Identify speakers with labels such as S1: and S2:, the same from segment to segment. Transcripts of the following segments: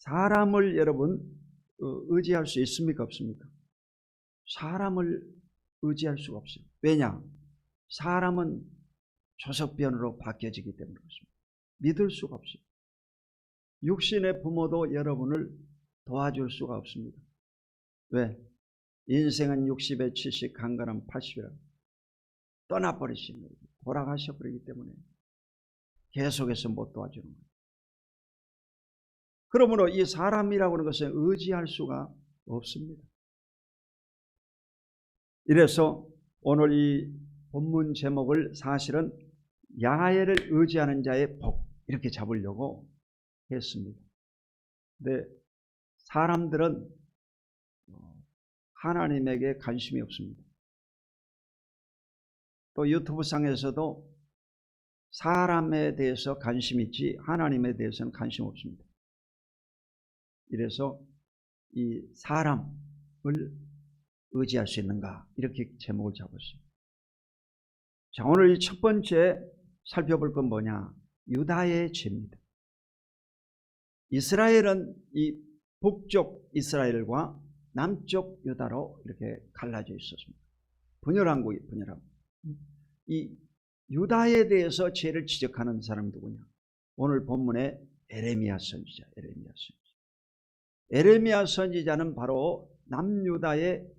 S1: 사람을 여러분 의지할 수 있습니까? 없습니까? 사람을 의지할 수가 없어요. 왜냐? 사람은 조석변으로 바뀌어지기 때문에 그렇습니다. 믿을 수가 없어요. 육신의 부모도 여러분을 도와줄 수가 없습니다. 왜? 인생은 60에 70, 강건은 80이라 떠나버리시는 거예요. 돌아가셔버리기 때문에 계속해서 못 도와주는 거예요. 그러므로 이 사람이라고 하는 것은 의지할 수가 없습니다. 이래서 오늘 이 본문 제목을 사실은 야훼를 의지하는 자의 복 이렇게 잡으려고 했습니다. 근데 사람들은 하나님에게 관심이 없습니다. 또 유튜브 상에서도 사람에 대해서 관심이 있지 하나님에 대해서는 관심 없습니다. 이래서 이 사람을 의지할 수 있는가 이렇게 제목을 잡았어요. 자, 오늘 이 첫 번째 살펴볼 건 뭐냐? 유다의 죄입니다. 이스라엘은 이 북쪽 이스라엘과 남쪽 유다로 이렇게 갈라져 있었습니다. 분열한 곳이 분열한 곳. 이 유다에 대해서 죄를 지적하는 사람이 누구냐? 오늘 본문에 에레미야 선지자, 에레미야 선지자는 바로 남유다의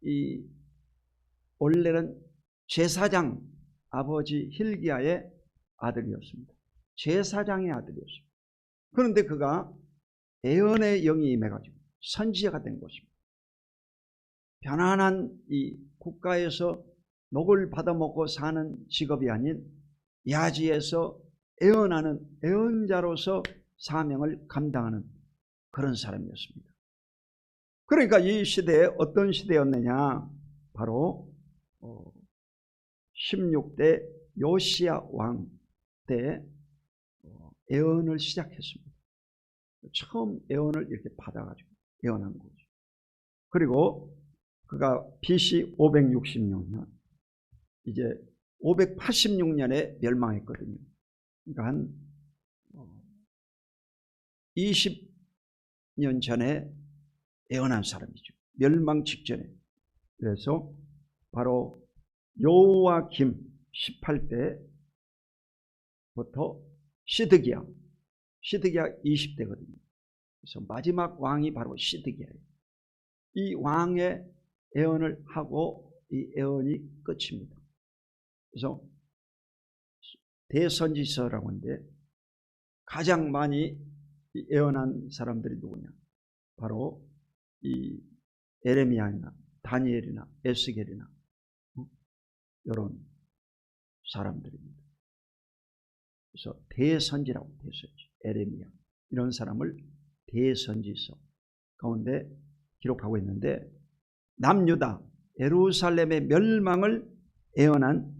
S1: 이 원래는 제사장 아버지 hil기야의 아들이었습니다. 제사장의 아들이었습니다. 그런데 그가 예언의 영이 임해가지고 선지자가 된 것입니다. 편안한 이 국가에서 녹을 받아먹고 사는 직업이 아닌 야지에서 예언하는 예언자로서 사명을 감당하는 그런 사람이었습니다. 그러니까 이 시대에 어떤 시대였느냐? 바로 16대 요시야 왕 때 예언을 시작했습니다. 처음 예언을 이렇게 받아가지고 예언한 거죠. 그리고 그가 BC 566년 이제 586년에 멸망했거든요. 그러니까 한 20년 전에 예언한 사람이죠. 멸망 직전에. 그래서 바로 요아김 18대부터 시드기야 20대거든요. 그래서 마지막 왕이 바로 시드기야예요. 이 왕의 예언을 하고 이 예언이 끝입니다. 그래서 대선지서라고 하는데 가장 많이 예언한 사람들이 누구냐? 바로 이 에레미야나 다니엘이나 에스겔이나 이런 사람들입니다. 그래서 대선지라고 대선지 에레미야 이런 사람을 대선지서 가운데 기록하고 있는데 남유다 예루살렘의 멸망을 예언한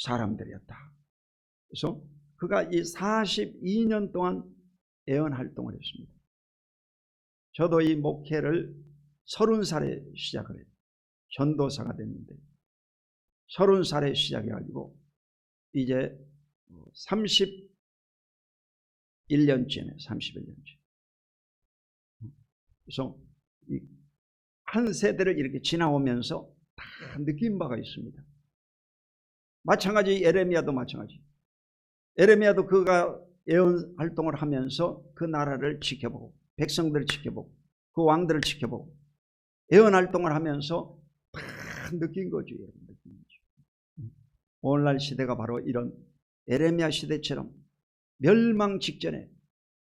S1: 사람들이었다. 그래서 그가 이 42년 동안 예언 활동을 했습니다. 저도 이 목회를 30살에 시작을 해요. 전도사가 됐는데 30살에 시작해가지고 이제 31년째네. 31년째. 그래서 한 세대를 이렇게 지나오면서 다 느낀 바가 있습니다. 마찬가지 에레미야도 마찬가지. 에레미야도 그가 예언 활동을 하면서 그 나라를 지켜보고 백성들을 지켜보고 그 왕들을 지켜보고 예언 활동을 하면서 다 느낀 거죠. 오늘날 시대가 바로 이런 에레미야 시대처럼 멸망 직전에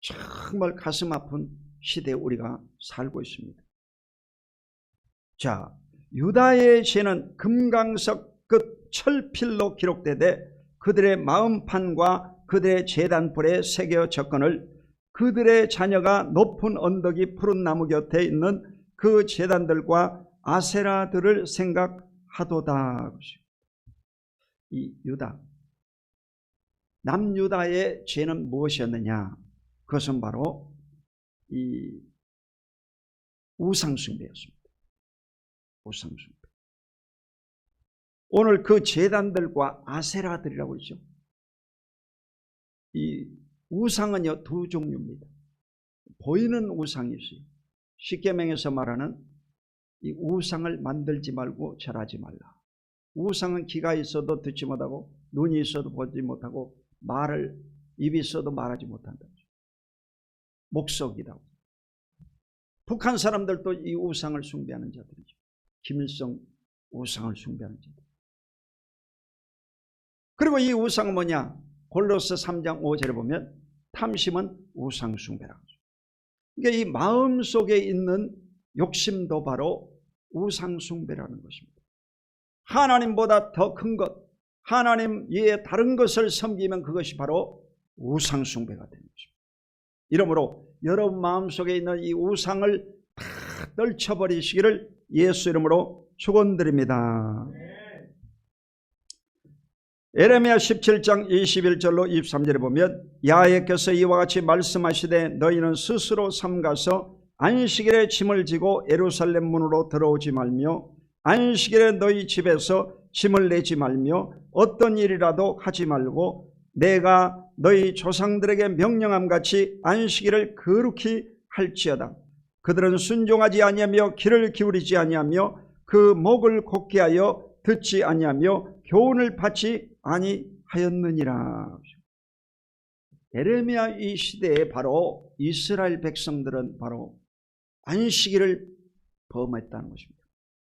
S1: 정말 가슴 아픈 시대에 우리가 살고 있습니다. 자, 유다의 죄는 금강석 끝 철필로 기록되되 그들의 마음판과 그들의 제단불에 새겨 적건을 그들의 자녀가 높은 언덕이 푸른 나무 곁에 있는 그 제단들과 아세라들을 생각하도다. 이 유다, 남유다의 죄는 무엇이었느냐? 그것은 바로 이 우상숭배였습니다. 우상숭배. 오늘 그 제단들과 아세라들이라고 있죠. 이 우상은요 두 종류입니다. 보이는 우상이 있어요. 십계명에서 말하는 이 우상을 만들지 말고 절하지 말라. 우상은 귀가 있어도 듣지 못하고 눈이 있어도 보지 못하고 입이 있어도 말하지 못한다. 목석이라고. 북한 사람들도 이 우상을 숭배하는 자들이죠. 김일성 우상을 숭배하는 자들. 그리고 이 우상은 뭐냐? 골로새 3장 5절에 보면 탐심은 우상 숭배라고. 그러니까 이 마음 속에 있는 욕심도 바로 우상 숭배라는 것입니다. 하나님보다 더 큰 것, 하나님 외에 다른 것을 섬기면 그것이 바로 우상 숭배가 되는 것입니다. 이러므로 여러분 마음속에 있는 이 우상을 다 떨쳐버리시기를 예수 이름으로 축원드립니다. 에레미야 17장 21절로 23절에 보면 여호와께서 이와 같이 말씀하시되 너희는 스스로 삼가서 안식일에 짐을 지고 예루살렘 문으로 들어오지 말며 안식일에 너희 집에서 짐을 내지 말며 어떤 일이라도 하지 말고 내가 너희 조상들에게 명령함같이 안식일을 거룩히 할지어다. 그들은 순종하지 아니하며 귀를 기울이지 아니하며 그 목을 곧게 하여 듣지 아니하며 교훈을 받지 아니하였느니라. 에레미야 이 시대에 바로 이스라엘 백성들은 바로 안식일을 범했다는 것입니다.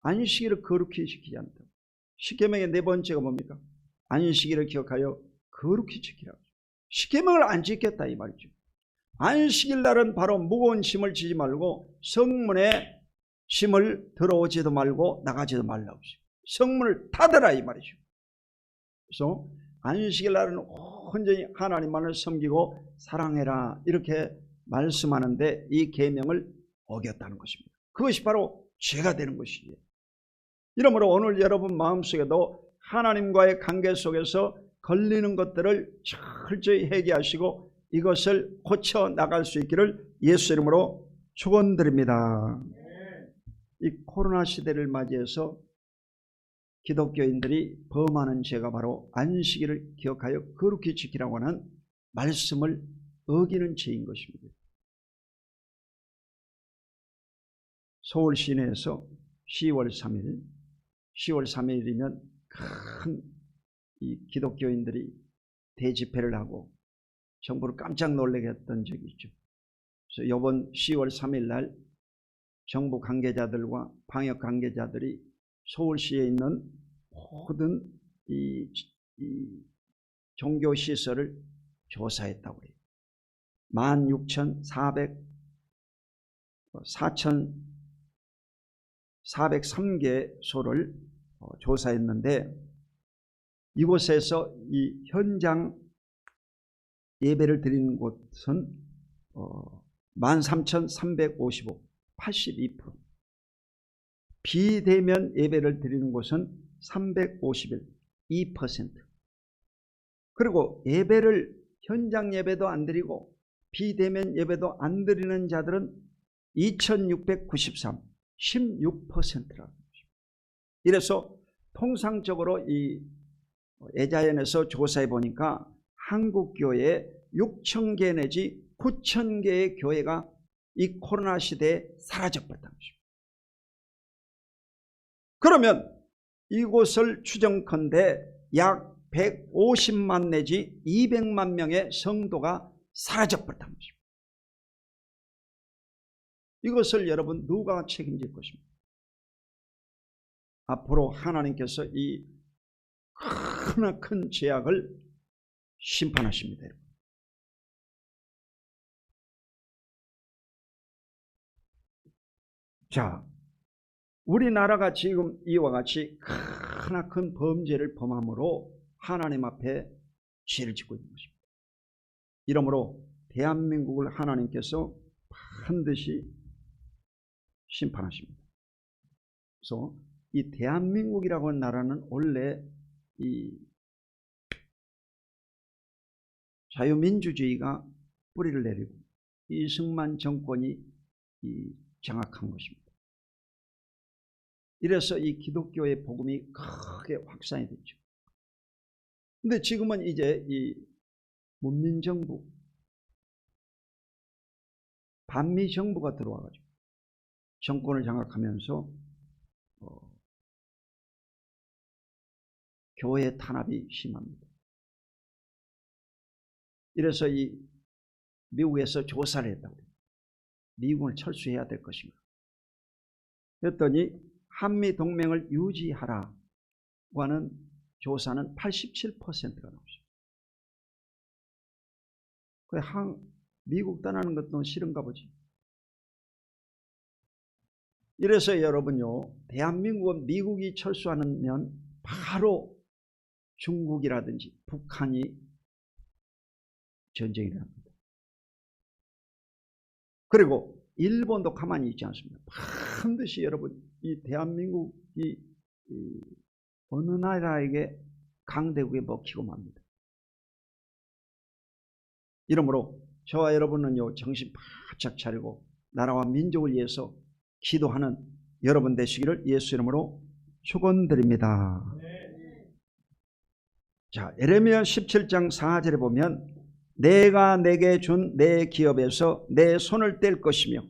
S1: 안식일을 거룩히 지키지 않는다. 십계명의 네 번째가 뭡니까? 안식일을 기억하여 거룩히 지키라. 십계명을 안 지켰다 이 말이죠. 안식일 날은 바로 무거운 짐을 지지 말고 성문에 짐을 들어오지도 말고 나가지도 말라고. 성문을 닫아라 이 말이죠. 그래서 안식일 날은 온전히 하나님만을 섬기고 사랑해라 이렇게 말씀하는데 이 계명을 어겼다는 것입니다. 그것이 바로 죄가 되는 것이지요. 이러므로 오늘 여러분 마음속에도 하나님과의 관계 속에서 걸리는 것들을 철저히 회개하시고 이것을 고쳐 나갈 수 있기를 예수 이름으로 축원드립니다. 이 코로나 시대를 맞이해서 기독교인들이 범하는 죄가 바로 안식일을 기억하여 거룩히 지키라고 하는 말씀을 어기는 죄인 것입니다. 서울 시내에서 10월 3일이면 큰 이 기독교인들이 대집회를 하고 정부를 깜짝 놀라게 했던 적이 있죠. 그래서 이번 10월 3일 날 정부 관계자들과 방역 관계자들이 서울시에 있는 모든 이 종교 시설을 조사했다고 해요. 4,403개소를 조사했는데 이곳에서 이 현장 예배를 드리는 곳은 13,355, 82%. 비대면 예배를 드리는 곳은 351, 2%. 그리고 예배를 현장 예배도 안 드리고 비대면 예배도 안 드리는 자들은 2,693, 16%라고. 이래서 통상적으로 이 애자연에서 조사해 보니까 한국 교회에 6,000개 내지 9,000개의 교회가 이 코로나 시대에 사라져버렸다는 것입니다. 그러면 이곳을 추정컨대 약 150만 내지 200만 명의 성도가 사라져버렸다는 것입니다. 이것을 여러분 누가 책임질 것입니까? 앞으로 하나님께서 이 크나큰 죄악을 심판하십니다. 자, 우리나라가 지금 이와 같이 크나큰 범죄를 범함으로 하나님 앞에 죄를 짓고 있는 것입니다. 이러므로 대한민국을 하나님께서 반드시 심판하십니다. 그래서 이 대한민국이라고 하는 나라는 원래 이 자유민주주의가 뿌리를 내리고 이승만 정권이 장악한 것입니다. 이래서 이 기독교의 복음이 크게 확산이 됐죠. 근데 지금은 이제 이 문민정부 반미 정부가 들어와가지고 정권을 장악하면서 교회 탄압이 심합니다. 이래서 이 미국에서 조사를 했다고 해요. 미국을 철수해야 될 것인가. 그랬더니 한미 동맹을 유지하라고 하는 조사는 87%가 나오죠. 미국 떠나는 것도 싫은가 보지. 이래서 여러분요, 대한민국은 미국이 철수하면 바로 중국이라든지 북한이 전쟁이 일어납니다. 그리고 일본도 가만히 있지 않습니다. 반드시 여러분, 이 대한민국이 어느 나라에게 강대국에 먹히고 맙니다. 이러므로 저와 여러분은요, 정신 바짝 차리고 나라와 민족을 위해서 기도하는 여러분 되시기를 예수 이름으로 축원드립니다. 자, 예레미야 17장 4절에 보면 내가 내게 준 내 기업에서 내 손을 뗄 것이며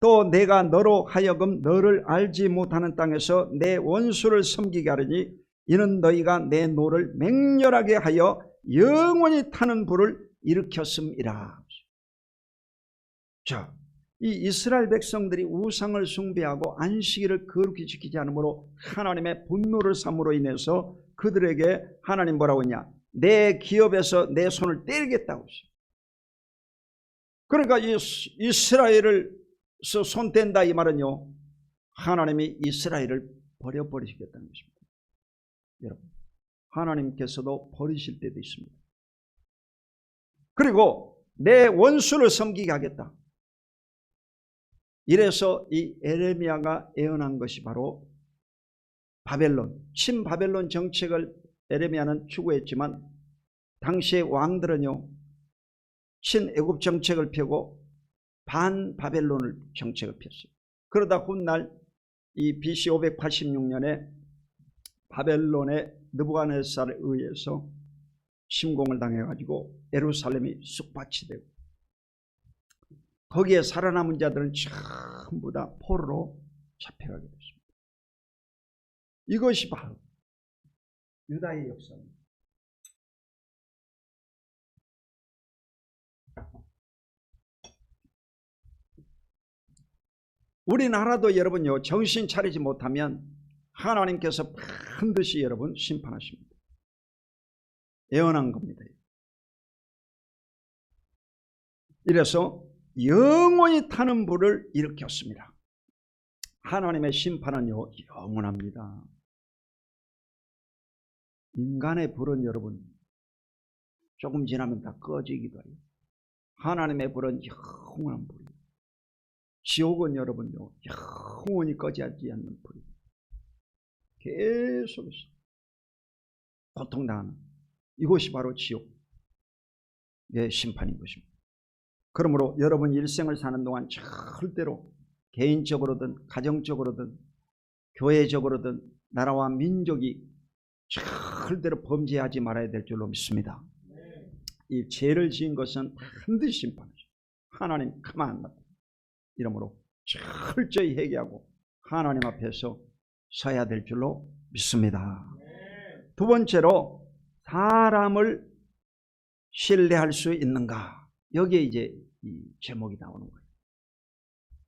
S1: 또 내가 너로 하여금 너를 알지 못하는 땅에서 내 원수를 섬기게 하리니 이는 너희가 내 노를 맹렬하게 하여 영원히 타는 불을 일으켰음이라. 자, 이 이스라엘 백성들이 우상을 숭배하고 안식일을 거룩히 지키지 않으므로 하나님의 분노를 삼으로 인해서 그들에게 하나님 뭐라고 했냐? 내 기업에서 내 손을 떼겠다고 했어요. 그러니까 이스라엘에서 손 뗀다 이 말은요, 하나님이 이스라엘을 버려버리시겠다는 것입니다. 여러분, 하나님께서도 버리실 때도 있습니다. 그리고 내 원수를 섬기게 하겠다. 이래서 이 에레미야가 예언한 것이 바로 바벨론, 친바벨론 정책을 에레미야는 추구했지만 당시의 왕들은요, 친애굽 정책을 펴고 반바벨론을 정책을 폈어요. 그러다 훗날 이 BC 586년에 바벨론의 느부갓네살에 의해서 침공을 당해가지고 예루살렘이 쑥밭이 되고 거기에 살아남은 자들은 전부 다 포로로 잡혀가게 됐습니다. 이것이 바로 유다의 역사입니다. 우리나라도 여러분요, 정신 차리지 못하면 하나님께서 반드시 여러분 심판하십니다. 예언한 겁니다. 이래서 영원히 타는 불을 일으켰습니다. 하나님의 심판은요, 영원합니다. 인간의 불은 여러분 조금 지나면 다 꺼지기도 해요. 하나님의 불은 영원한 불이에요. 지옥은 여러분요, 영원히 꺼지지 않는 불이에요. 계속해서 고통당하는 이곳이 바로 지옥의 심판인 것입니다. 그러므로 여러분 일생을 사는 동안 절대로 개인적으로든 가정적으로든 교회적으로든 나라와 민족이 절대로 범죄하지 말아야 될 줄로 믿습니다. 이 죄를 지은 것은 반드시 심판하죠. 하나님 가만 안 놔둬요. 이러므로 철저히 회개하고 하나님 앞에서 서야 될 줄로 믿습니다. 두 번째로 사람을 신뢰할 수 있는가? 여기에 이제 이 제목이 나오는 거예요.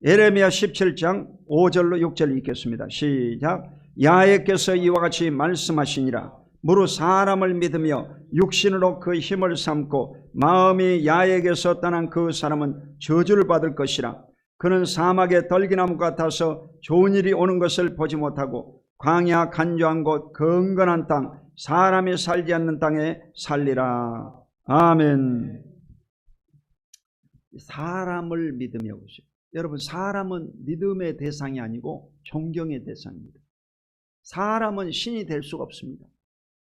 S1: 예레미야 17장 5절로 6절 읽겠습니다. 시작. 야훼께서 이와 같이 말씀하시니라. 무릇 사람을 믿으며 육신으로 그 힘을 삼고 마음이 야훼에게서 떠난 그 사람은 저주를 받을 것이라. 그는 사막의 떨기나무 같아서 좋은 일이 오는 것을 보지 못하고 광야 간조한 곳 건건한 땅 사람이 살지 않는 땅에 살리라. 아멘. 사람을 믿으며 보세요. 여러분, 사람은 믿음의 대상이 아니고 존경의 대상입니다. 사람은 신이 될 수가 없습니다.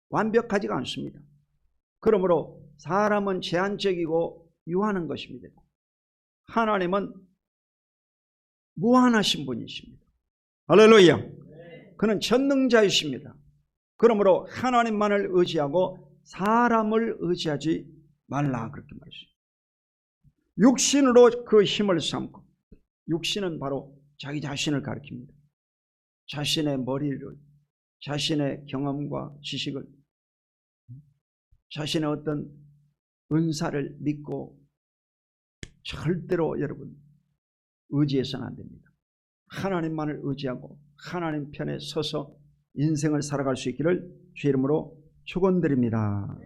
S1: 완벽하지가 않습니다. 그러므로 사람은 제한적이고 유한한 것입니다. 하나님은 무한하신 분이십니다. 할렐루야. 그는 전능자이십니다. 그러므로 하나님만을 의지하고 사람을 의지하지 말라 그렇게 말했습니다. 육신으로 그 힘을 삼고, 육신은 바로 자기 자신을 가리킵니다. 자신의 머리를, 자신의 경험과 지식을, 자신의 어떤 은사를 믿고 절대로 여러분 의지해서는 안 됩니다. 하나님만을 의지하고 하나님 편에 서서 인생을 살아갈 수 있기를 주의 이름으로 축원드립니다.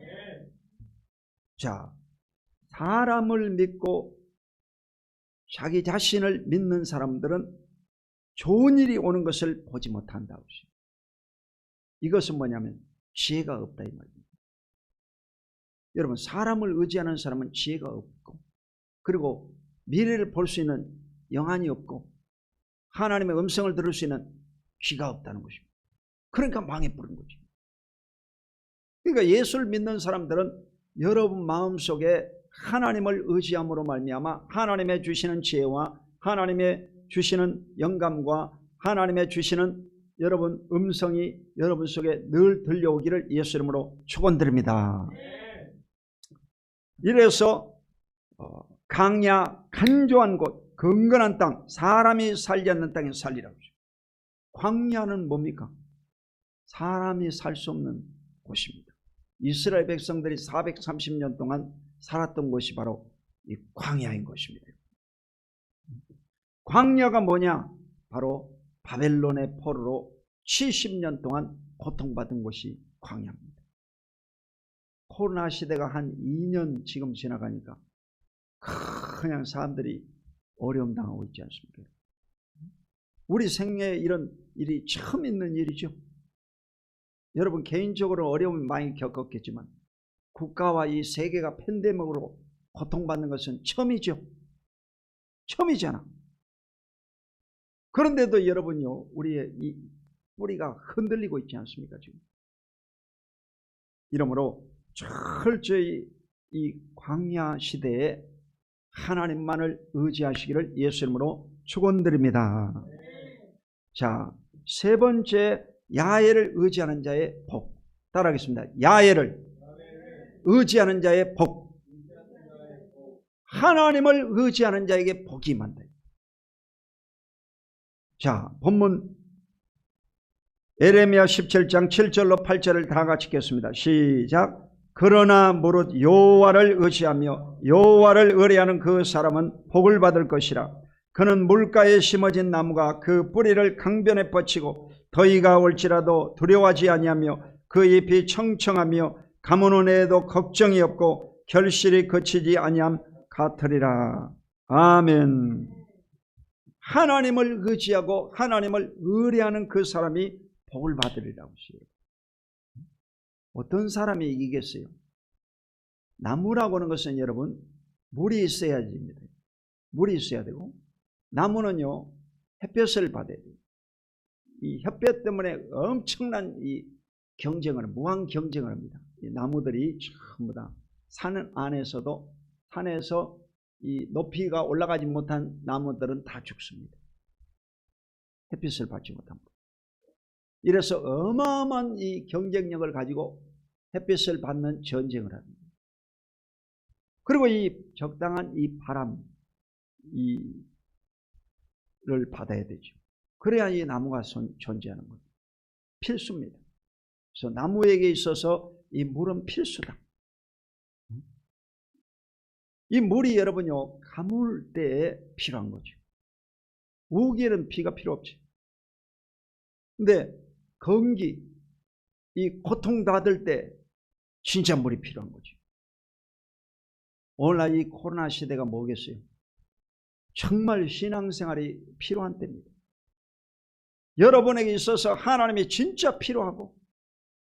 S1: 자, 사람을 믿고 자기 자신을 믿는 사람들은 좋은 일이 오는 것을 보지 못한다고. 이것은 뭐냐면 지혜가 없다 이 말입니다. 여러분, 사람을 의지하는 사람은 지혜가 없고, 그리고 미래를 볼 수 있는 영안이 없고, 하나님의 음성을 들을 수 있는 귀가 없다는 것입니다. 그러니까 망해버린 거죠. 그러니까 예수를 믿는 사람들은 여러분 마음속에 하나님을 의지함으로 말미암아 하나님의 주시는 지혜와 하나님의 주시는 영감과 하나님의 주시는 여러분 음성이 여러분 속에 늘 들려오기를 예수 이름으로 축원드립니다. 이래서 강야 간조한 곳, 건건한 땅, 사람이 살지 않는 땅에 살리라고 하죠. 광야는 뭡니까? 사람이 살 수 없는 곳입니다. 이스라엘 백성들이 430년 동안 살았던 곳이 바로 이 광야인 것입니다. 광야가 뭐냐? 바로 바벨론의 포로로 70년 동안 고통받은 곳이 광야입니다. 코로나 시대가 한 2년 지금 지나가니까 그냥 사람들이 어려움 당하고 있지 않습니까? 우리 생애에 이런 일이 처음 있는 일이죠. 여러분 개인적으로 어려움을 많이 겪었겠지만 국가와 이 세계가 팬데믹으로 고통받는 것은 처음이죠. 처음이잖아. 그런데도 여러분요, 우리의 이 뿌리가 흔들리고 있지 않습니까 지금? 이러므로 철저히 이 광야 시대에 하나님만을 의지하시기를 예수 이름으로 축원드립니다. 자, 세 번째, 야훼를 의지하는 자의 복. 따라하겠습니다. 야훼를 의지하는 자의 복. 하나님을 의지하는 자에게 복이 임한다. 자, 본문 에레미야 17장 7절로 8절을 다 같이 읽겠습니다. 시작. 그러나 무릇 여호와를 의지하며 여호와를 의뢰하는 그 사람은 복을 받을 것이라. 그는 물가에 심어진 나무가 그 뿌리를 강변에 뻗치고 더위가 올지라도 두려워하지 아니하며 그 잎이 청청하며 가무는 애에도 걱정이 없고 결실이 그치지 아니함 같으리라. 아멘. 하나님을 의지하고 하나님을 의뢰하는 그 사람이 복을 받으리라고 하시요. 어떤 사람이 이기겠어요? 나무라고 하는 것은 여러분 물이 있어야 됩니다. 물이 있어야 되고, 나무는요 햇볕을 받아야 돼요. 이 햇볕 때문에 엄청난 이 경쟁을, 무한 경쟁을 합니다. 이 나무들이 전부 다 산 안에서도, 산에서 이 높이가 올라가지 못한 나무들은 다 죽습니다. 햇빛을 받지 못합니다. 이래서 어마어마한 이 경쟁력을 가지고 햇빛을 받는 전쟁을 합니다. 그리고 이 적당한 이 바람, 를 받아야 되죠. 그래야 이 나무가 존재하는 겁니다. 필수입니다. 그래서 나무에게 있어서 이 물은 필수다. 이 물이 여러분요 가물 때에 필요한 거죠. 우기에는 비가 필요 없지. 근데 건기, 이 고통 받을 때 진짜 물이 필요한 거죠. 오늘날 이 코로나 시대가 뭐겠어요? 정말 신앙생활이 필요한 때입니다. 여러분에게 있어서 하나님이 진짜 필요하고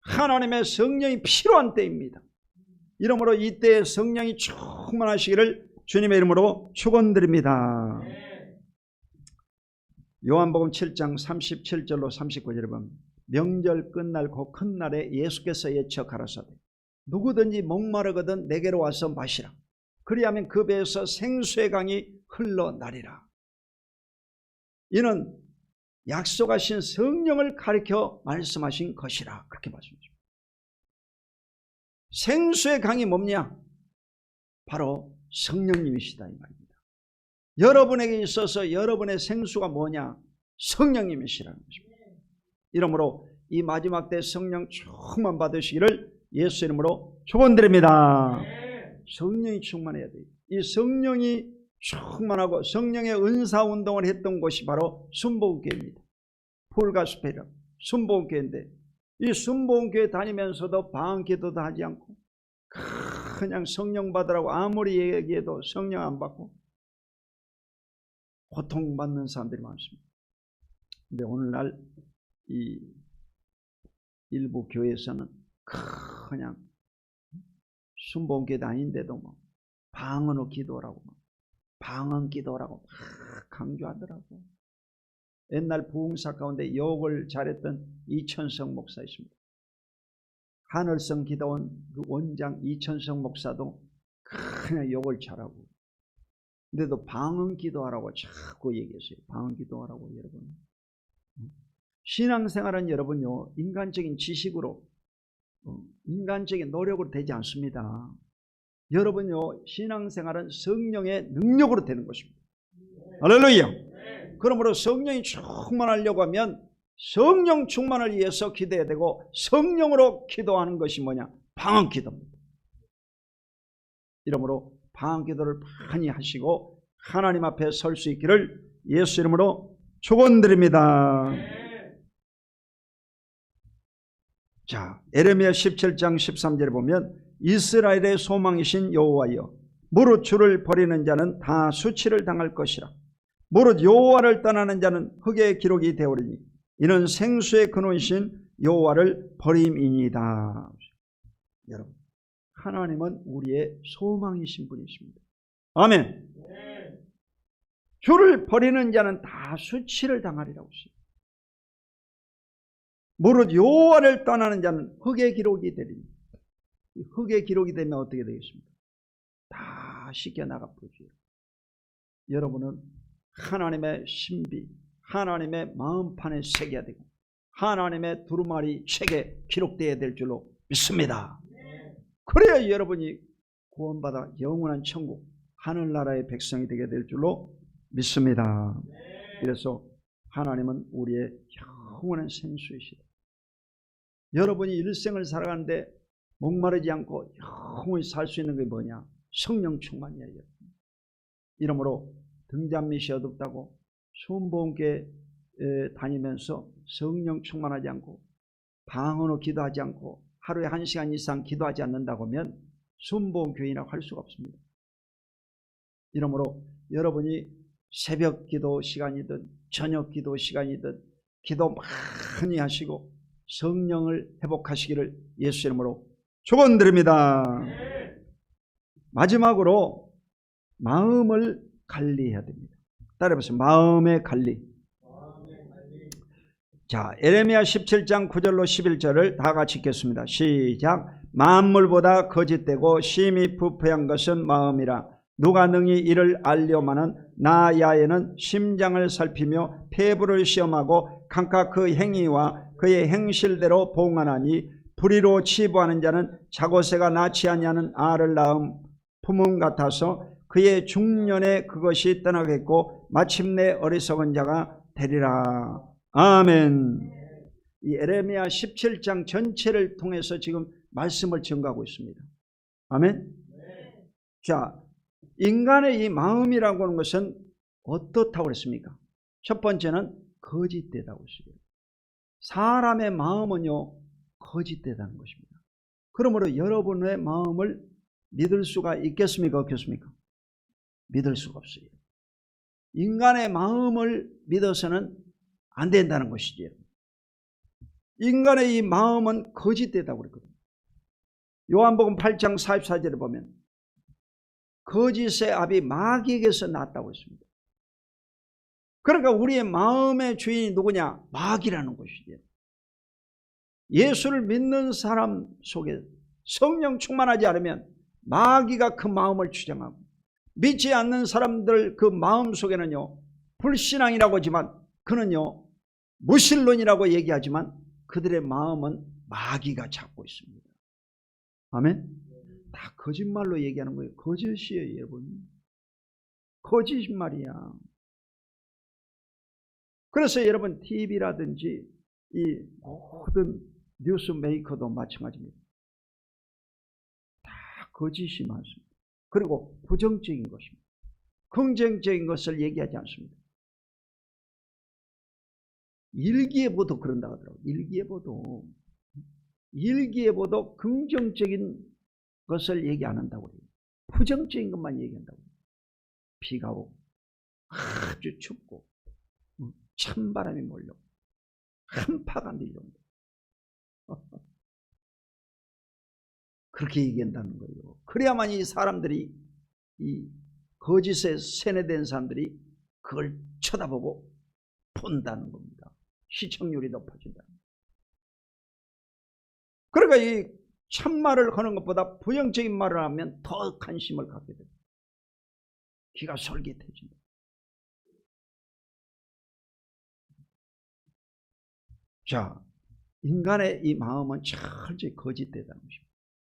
S1: 하나님의 성령이 필요한 때입니다. 이러므로 이때에 성령이 충만하시기를 주님의 이름으로 축원드립니다. 요한복음 7장 37절로 39절에 보면 명절 끝날 그 큰 날에 예수께서 예쳐 가라사대 누구든지 목마르거든 내게로 와서 마시라. 그리하면 그 배에서 생수의 강이 흘러나리라. 이는 약속하신 성령을 가리켜 말씀하신 것이라. 그렇게 말씀하십니다. 생수의 강이 뭐냐? 바로 성령님이시다 이 말입니다. 여러분에게 있어서 여러분의 생수가 뭐냐? 성령님이시라는 것입니다. 이러므로 이 마지막 때 성령 충만 받으시기를 예수 이름으로 축원드립니다. 성령이 충만해야 돼요. 이 성령이 충만하고 성령의 은사운동을 했던 곳이 바로 순복음교회입니다. 폴가스페이라 순복음교회인데 이 순복음교회 다니면서도 방언기도도 하지 않고 그냥 성령 받으라고 아무리 얘기해도 성령 안 받고 고통받는 사람들이 많습니다. 근데 오늘날 이 일부 교회에서는 그냥 순복음교회 다니는데도 뭐 방언으로 기도하라고 방언 기도라고 막 강조하더라고. 옛날 부흥사 가운데 욕을 잘했던 이천성 목사 있습니다. 하늘성 기도원 그 원장 이천성 목사도 그냥 욕을 잘하고, 근데도 방언 기도하라고 자꾸 얘기했어요. 방언 기도하라고. 여러분, 신앙생활은 여러분요 인간적인 지식으로 인간적인 노력으로 되지 않습니다. 여러분요 신앙생활은 성령의 능력으로 되는 것입니다. 할렐루야. 그러므로 성령이 충만하려고 하면 성령 충만을 위해서 기도해야 되고, 성령으로 기도하는 것이 뭐냐? 방언 기도입니다. 이러므로 방언 기도를 많이 하시고 하나님 앞에 설 수 있기를 예수 이름으로 축원드립니다. 자, 에레미야 17장 13절에 보면 이스라엘의 소망이신 여호와여, 무릇 주를 버리는 자는 다 수치를 당할 것이라. 무릇 여호와를 떠나는 자는 흙의 기록이 되오리니 이는 생수의 근원이신 여호와를 버림이니이다. 여러분, 하나님은 우리의 소망이신 분이십니다. 아멘. 주를 버리는 자는 다 수치를 당하리라고 했어요. 무릇 여호와를 떠나는 자는 흙의 기록이 되리니, 흙의 기록이 되면 어떻게 되겠습니까? 다 씻겨나가 버리죠. 여러분은 하나님의 신비, 하나님의 마음판에 새겨야 되고 하나님의 두루마리 책에 기록되어야 될 줄로 믿습니다. 그래야 여러분이 구원받아 영원한 천국 하늘나라의 백성이 되게 될 줄로 믿습니다. 그래서 하나님은 우리의 영원한 생수이시다. 여러분이 일생을 살아가는데 목마르지 않고 영원히 살 수 있는 게 뭐냐? 성령 충만이에요. 이러므로 등잔밑이 어둡다고 순복음교회 다니면서 성령 충만하지 않고 방언으로 기도하지 않고 하루에 1시간 이상 기도하지 않는다고 하면 순복음교회라고 할 수가 없습니다. 이러므로 여러분이 새벽 기도 시간이든 저녁 기도 시간이든 기도 많이 하시고 성령을 회복하시기를 예수 이름으로 축원드립니다. 마지막으로 마음을 관리해야 됩니다. 따라해보세요. 마음의 관리. 자, 에레미야 17장 9절로 11절을 다 같이 읽겠습니다. 시작. 만물보다 거짓되고 심히 부패한 것은 마음이라. 누가 능히 이를 알려마는 나 야에는 심장을 살피며 폐부를 시험하고 각각 그 행위와 그의 행실대로 봉안하니, 불의로 치부하는 자는 자고새가 낳지 아니하는 알을 낳은 품음 같아서 그의 중년에 그것이 떠나겠고 마침내 어리석은 자가 되리라. 아멘. 이 에레미야 17장 전체를 통해서 지금 말씀을 증거하고 있습니다. 아멘. 자, 인간의 이 마음이라고 하는 것은 어떻다고 그랬습니까? 첫 번째는 거짓되다고 했습니다. 사람의 마음은요 거짓되다는 것입니다. 그러므로 여러분의 마음을 믿을 수가 있겠습니까? 없겠습니까? 믿을 수가 없어요. 인간의 마음을 믿어서는 안 된다는 것이지. 인간의 이 마음은 거짓되다고 그랬거든요. 요한복음 8장 44절에 보면 거짓의 압이 마귀에게서 났다고 했습니다. 그러니까 우리의 마음의 주인이 누구냐? 마귀라는 것이죠. 예수를 믿는 사람 속에 성령 충만하지 않으면 마귀가 그 마음을 주장하고, 믿지 않는 사람들 그 마음 속에는요 불신앙이라고 하지만 그는요 무신론이라고 얘기하지만 그들의 마음은 마귀가 잡고 있습니다. 아멘. 다 거짓말로 얘기하는 거예요. 거짓이에요, 여러분. 거짓말이야. 그래서 여러분 TV라든지 이 모든 뉴스 메이커도 마찬가지입니다. 다 거짓이 많습니다. 그리고 부정적인 것입니다. 긍정적인 것을 얘기하지 않습니다. 일기예보도 그런다 하더라고요. 일기예보도 긍정적인 것을 얘기 안 한다고 해요. 부정적인 것만 얘기한다고 해요. 비가 오고 아주 춥고 찬바람이 몰려 한파가 밀려온다. 그렇게 얘기한다는 거예요. 그래야만 이 사람들이, 이 거짓에 세뇌된 사람들이 그걸 쳐다보고 본다는 겁니다. 시청률이 높아진다. 그러니까 이 참말을 하는 것보다 부정적인 말을 하면 더 관심을 갖게 됩니다. 귀가 솔깃해진다. 자, 인간의 이 마음은 철저히 거짓되다는 것입니다.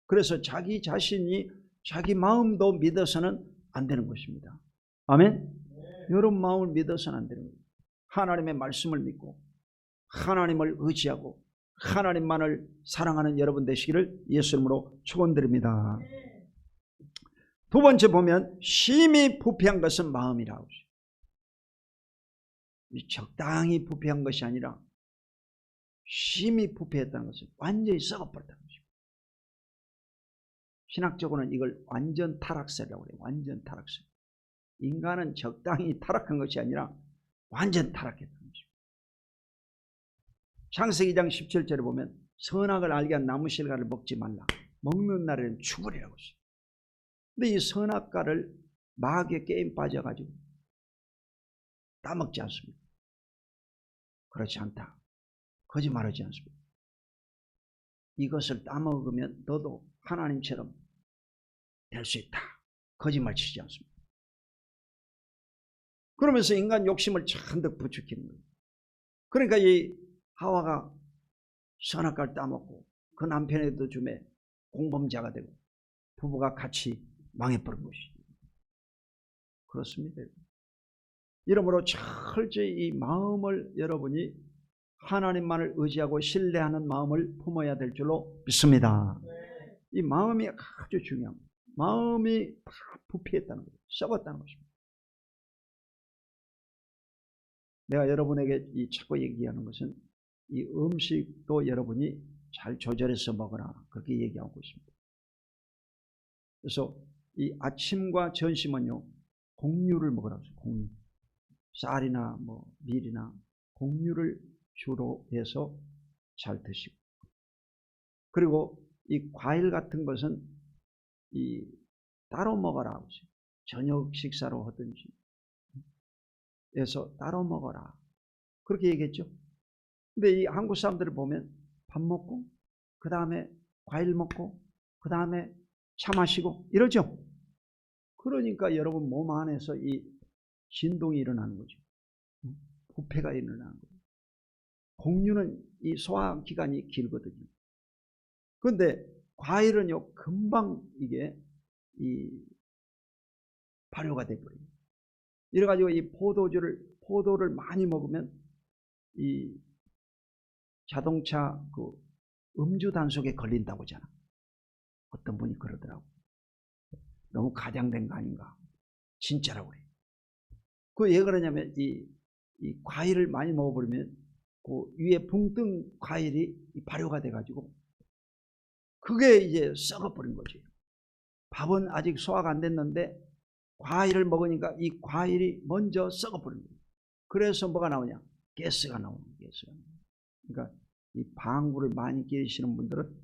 S1: 그래서 자기 자신이 자기 마음도 믿어서는 안 되는 것입니다. 아멘? 여러분 마음을 믿어서는 안 되는 거예요. 하나님의 말씀을 믿고 하나님을 의지하고 하나님만을 사랑하는 여러분 되시기를 예수 이름으로 축원드립니다. 두 번째 보면 심히 부패한 것은 마음이라고 하죠. 적당히 부패한 것이 아니라 심히 부패했다는 것은 완전히 썩어버렸다는 것입니다. 신학적으로는 이걸 완전 타락세라고 해요. 완전 타락세. 인간은 적당히 타락한 것이 아니라 완전 타락했다는 것입니다. 창세기 2장 17절에 보면 선악을 알게 한 나무 실과를 먹지 말라. 먹는 날에는 죽으리라고 했어요. 근데 이 선악과를 마귀의 게임 빠져가지고 따먹지 않습니다. 그렇지 않다. 거짓말하지 않습니다. 이것을 따먹으면 너도 하나님처럼 될 수 있다. 거짓말 치지 않습니다. 그러면서 인간 욕심을 잔뜩 부추기는 거예요. 그러니까 이 하와가 선악과를 따먹고 그 남편에도 줌에 공범자가 되고 부부가 같이 망해버린 것이죠. 그렇습니다. 이러므로 철저히 이 마음을 여러분이 하나님만을 의지하고 신뢰하는 마음을 품어야 될 줄로 믿습니다. 이 마음이 아주 중요합니다. 마음이 다 부패했다는 거예요. 썩었다는 것입니다. 내가 여러분에게 자꾸 얘기하는 것은 이 음식도 여러분이 잘 조절해서 먹어라. 그렇게 얘기하고 있습니다. 그래서 이 아침과 점심은요, 곡류를 먹으라고 해요. 곡류. 쌀이나 뭐 밀이나 곡류를 주로 해서 잘 드시고. 그리고 이 과일 같은 것은 이 따로 먹어라. 저녁 식사로 하든지 해서 따로 먹어라. 그렇게 얘기했죠. 근데 이 한국 사람들을 보면 밥 먹고 그 다음에 과일 먹고 그 다음에 차 마시고 이러죠. 그러니까 여러분 몸 안에서 이 진동이 일어나는 거죠. 부패가 일어나는 거죠. 곡류는 이 소화기간이 길거든요. 그런데 과일은요 금방 이게 이 발효가 돼버려요. 이래가지고 이 포도를 많이 먹으면 이 자동차 그 음주 단속에 걸린다고 하잖아. 어떤 분이 그러더라고. 너무 가장된 거 아닌가. 진짜라고 그래요. 그 왜 그러냐면 이 과일을 많이 먹어버리면 그 위에 붕뜬 과일이 발효가 돼가지고 그게 이제 썩어버린 거지. 밥은 아직 소화가 안 됐는데 과일을 먹으니까 이 과일이 먼저 썩어버린 거예요. 그래서 뭐가 나오냐? 가스가 나오는 거예요. 그러니까 이 방구를 많이 끼시는 분들은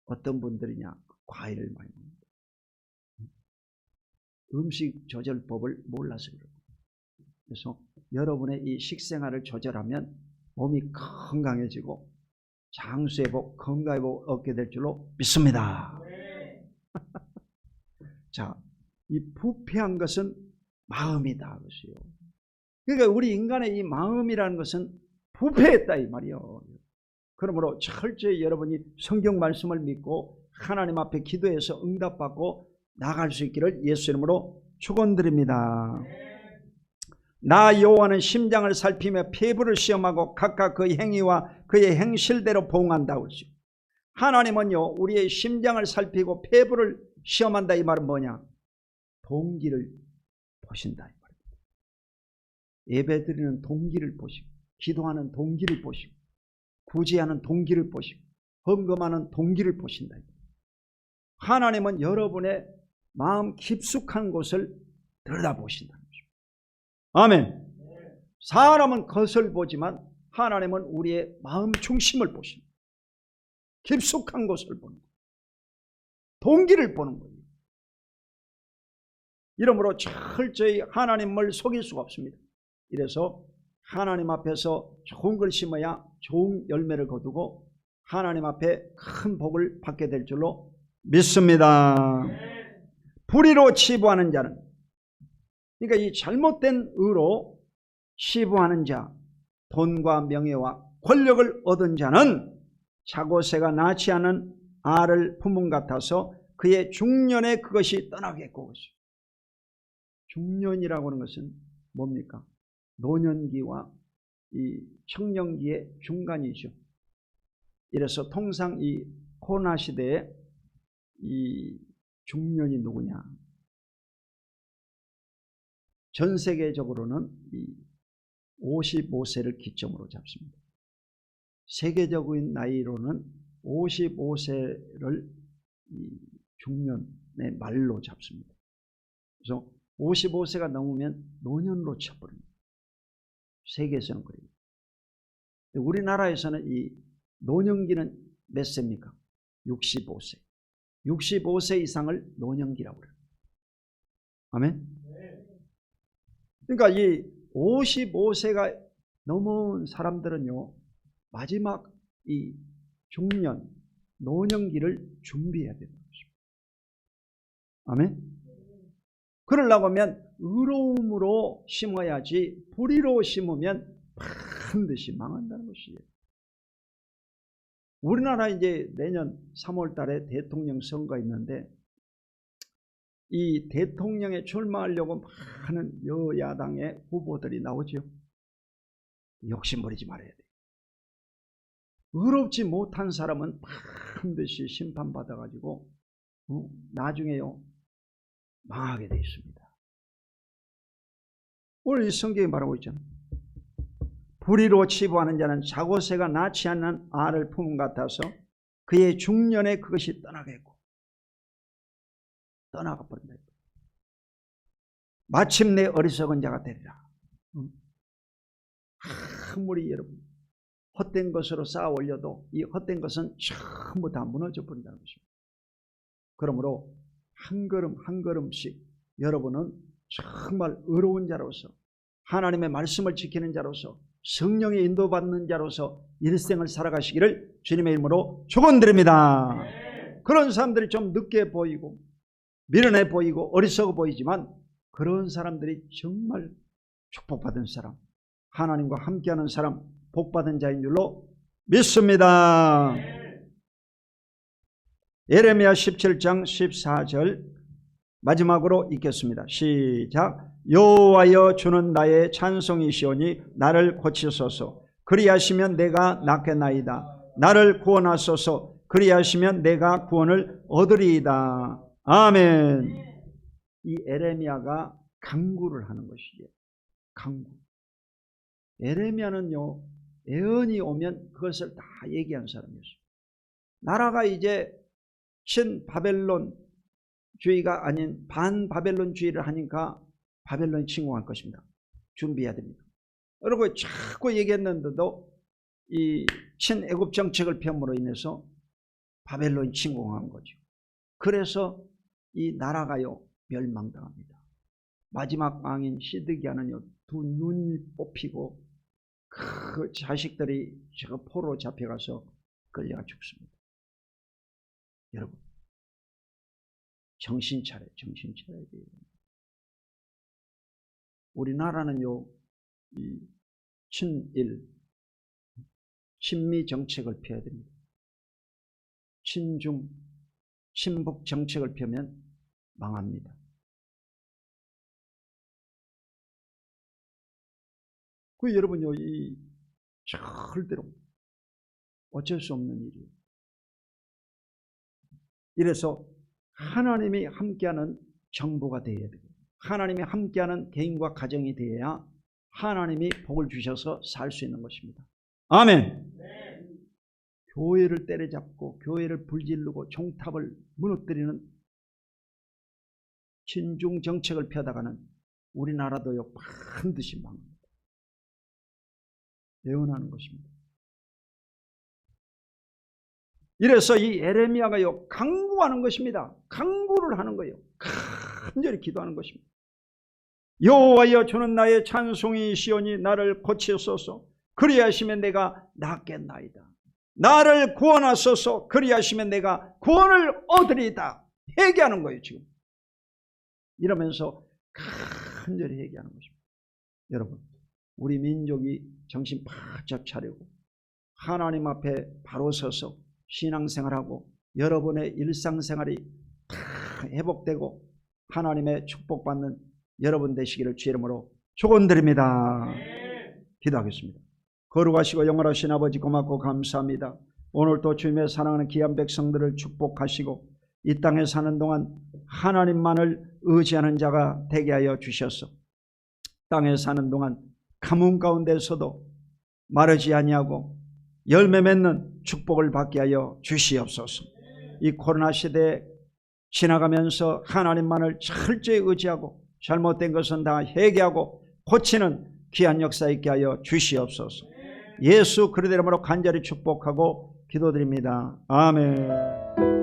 S1: 어떤 분들이냐? 과일을 많이 먹는다. 음식 조절법을 몰라서 그래요. 그래서 여러분의 이 식생활을 조절하면 몸이 건강해지고 장수회복, 건강회복 얻게 될 줄로 믿습니다. 자, 이 부패한 것은 마음이다. 그것이요. 그러니까 우리 인간의 이 마음이라는 것은 부패했다 이 말이요. 그러므로 철저히 여러분이 성경 말씀을 믿고 하나님 앞에 기도해서 응답받고 나갈 수 있기를 예수 이름으로 축원드립니다. 나 여호와는 심장을 살피며 폐부를 시험하고 각각 그 행위와 그의 행실대로 보응한다고 그러죠. 하나님은요 우리의 심장을 살피고 폐부를 시험한다. 이 말은 뭐냐? 동기를 보신다 이 말입니다. 예배드리는 동기를 보시고, 기도하는 동기를 보시고, 구제하는 동기를 보시고, 헌금하는 동기를 보신다. 하나님은 여러분의 마음 깊숙한 곳을 들여다보신다는 것입니다. 아멘. 사람은 겉을 보지만 하나님은 우리의 마음 중심을 보십니다. 깊숙한 곳을 보는 거예요. 동기를 보는 거예요. 이러므로 철저히 하나님을 속일 수가 없습니다. 이래서 하나님 앞에서 좋은 걸 심어야 좋은 열매를 거두고 하나님 앞에 큰 복을 받게 될 줄로 믿습니다. 불의로 치부하는 자는, 그러니까 이 잘못된 의로 치부하는 자, 돈과 명예와 권력을 얻은 자는 자고새가 낳지 않은 알을 품은 같아서 그의 중년에 그것이 떠나겠고. 중년이라고 하는 것은 뭡니까? 노년기와 이 청년기의 중간이죠. 이래서 통상 이 코로나 시대에 이 중년이 누구냐? 전 세계적으로는 이 55세를 기점으로 잡습니다. 세계적인 나이로는 55세를 이 중년의 말로 잡습니다. 그래서 55세가 넘으면 노년으로 쳐버립니다. 세계에서는 그래요. 우리나라에서는 이 노년기는 몇 세입니까? 65세. 65세 이상을 노년기라고 그래요. 아멘? 그러니까 이 55세가 넘은 사람들은요, 마지막 이 중년, 노년기를 준비해야 되는 것입니다. 아멘? 그러려고 하면 의로움으로 심어야지 불의로 심으면 반드시 망한다는 것이에요. 우리나라 이제 내년 3월 달에 대통령 선거가 있는데 이 대통령에 출마하려고 많은 여야당의 후보들이 나오죠. 욕심부리지 말아야 돼요. 의롭지 못한 사람은 반드시 심판받아가지고 나중에요 망하게 되어 있습니다. 오늘 이 성경이 말하고 있잖아요. 불의로 치부하는 자는 자고새가 낳지 않는 알을 품은 같아서 그의 중년에 그것이 떠나겠고, 떠나가 버린다. 마침내 어리석은 자가 되리라. 아무리 여러분 헛된 것으로 쌓아 올려도 이 헛된 것은 전부 다 무너져 버린다는 것입니다. 그러므로 한 걸음 한 걸음씩 여러분은 정말 의로운 자로서, 하나님의 말씀을 지키는 자로서, 성령의 인도받는 자로서 일생을 살아가시기를 주님의 이름으로 축원드립니다. 그런 사람들이 좀 늦게 보이고 미련해 보이고 어리석어 보이지만 그런 사람들이 정말 축복받은 사람, 하나님과 함께하는 사람, 복받은 자인 줄로 믿습니다. 예레미야 17장 14절 마지막으로 읽겠습니다. 시작. 여호와여 주는 나의 찬송이시오니 나를 고치소서. 그리하시면 내가 낫겠나이다. 나를 구원하소서. 그리하시면 내가 구원을 얻으리이다. 아멘. 이 예레미야가 강구를 하는 것이죠. 강구. 예레미야는요 예언이 오면 그것을 다 얘기한 사람이었어요. 나라가 이제 친바벨론주의가 아닌 반바벨론주의를 하니까 바벨론이 침공할 것입니다. 준비해야 됩니다. 그리고 자꾸 얘기했는데도 이 친애굽 정책을 펴므로 인해서 바벨론이 침공한 거죠. 그래서 이 나라가요 멸망당합니다. 마지막 왕인 시드기야는요 두 눈이 뽑히고 그 자식들이 저 포로로 잡혀가서 끌려가 죽습니다. 여러분 정신 차려야 돼요. 우리나라는요 이 친미 정책을 펴야 됩니다. 친중 친북 정책을 펴면 망합니다. 그 여러분요, 이 절대로 어쩔 수 없는 일이에요. 이래서 하나님이 함께하는 정부가 되어야 돼요. 하나님이 함께하는 개인과 가정이 되어야 하나님이 복을 주셔서 살 수 있는 것입니다. 아멘. 네. 교회를 때려잡고 교회를 불지르고 종탑을 무너뜨리는 친중 정책을 펴다가는 우리나라도요 반드시 망합니다. 예언하는 것입니다. 이래서 이 예레미야가요 강구하는 것입니다. 강구를 하는 거예요. 간절히 기도하는 것입니다. 여호와여, 주는 나의 찬송이시오니 나를 고치소서. 그리하시면 내가 낫겠나이다. 나를 구원하소서. 그리하시면 내가 구원을 얻으리이다. 회개하는 거예요 지금. 이러면서 간절히 회개하는 것입니다. 여러분, 우리 민족이 정신 바짝 차리고 하나님 앞에 바로 서서 신앙생활하고 여러분의 일상생활이 다 회복되고 하나님의 축복받는 여러분 되시기를 주의 이름으로 축원드립니다. 기도하겠습니다. 거룩하시고 영원하신 아버지, 고맙고 감사합니다. 오늘도 주님의 사랑하는 귀한 백성들을 축복하시고 이 땅에 사는 동안 하나님만을 의지하는 자가 되게 하여 주셔서 땅에 사는 동안 가뭄 가운데서도 마르지 아니하고 열매 맺는 축복을 받게 하여 주시옵소서. 이 코로나 시대에 지나가면서 하나님만을 철저히 의지하고 잘못된 것은 다 회개하고 고치는 귀한 역사 있게 하여 주시옵소서. 예수 그리스도 이름으로 간절히 축복하고 기도드립니다. 아멘.